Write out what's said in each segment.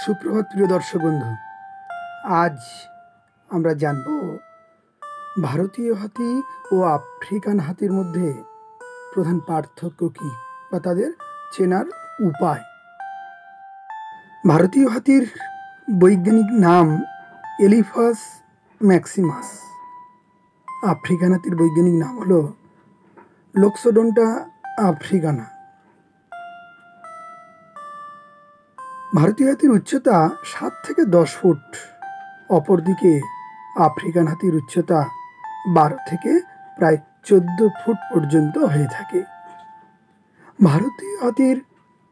সুপ্রভাত প্রিয় দর্শক বন্ধু। আজ আমরা জানব ভারতীয় হাতি ও আফ্রিকান হাতির মধ্যে প্রধান পার্থক্য কী বা তাদের চেনার উপায়। ভারতীয় হাতির বৈজ্ঞানিক নাম এলিফাস ম্যাক্সিমাস। আফ্রিকান হাতির বৈজ্ঞানিক নাম হলো লোক্সোডন্টা আফ্রিকানা। ভারতীয় হাতির উচ্চতা 7 থেকে 10 ফুট, অপরদিকে আফ্রিকান হাতির উচ্চতা 12 থেকে প্রায় 14 ফুট পর্যন্ত হয়ে থাকে। ভারতীয় হাতির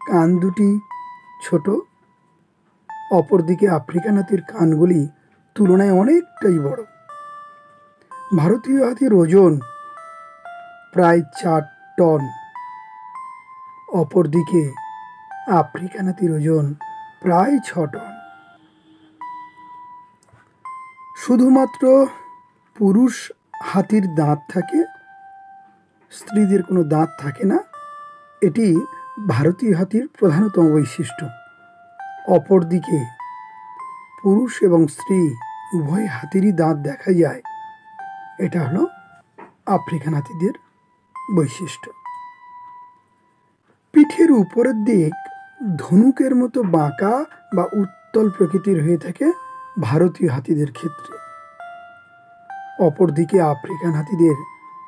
কান দুটি ছোট, অপরদিকে আফ্রিকান হাতির কানগুলি তুলনায় অনেকটাই বড়। ভারতীয় হাতির ওজন প্রায় 4 টন, অপরদিকে আফ্রিকান হাতির ওজন প্রায় 6 টন। শুধুমাত্র পুরুষ হাতির দাঁত থাকে, স্ত্রীদের কোনো দাঁত থাকে না। এটি ভারতীয় হাতির প্রধানতম বৈশিষ্ট্য। অপরদিকে পুরুষ এবং স্ত্রী উভয় হাতিরই দাঁত দেখা যায়। এটা হলো আফ্রিকান হাতিদের বৈশিষ্ট্য। পিঠের উপরের দিক ধনুকের মতো বাঁকা বা উত্তল প্রকৃতির হয়ে থাকে ভারতীয় হাতিদের ক্ষেত্রে। অপরদিকে আফ্রিকান হাতিদের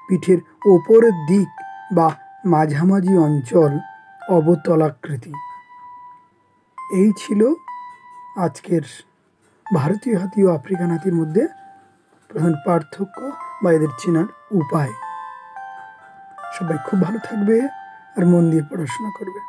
পিঠের ওপরের দিক বা মাঝামাঝি অঞ্চল অবতলাকৃতি। এই ছিল আজকের ভারতীয় হাতি ও আফ্রিকান হাতির মধ্যে প্রধান পার্থক্য বা এদের চেনার উপায়। সবাই খুব ভালো থাকবে আর মন দিয়ে পড়াশোনা করবে।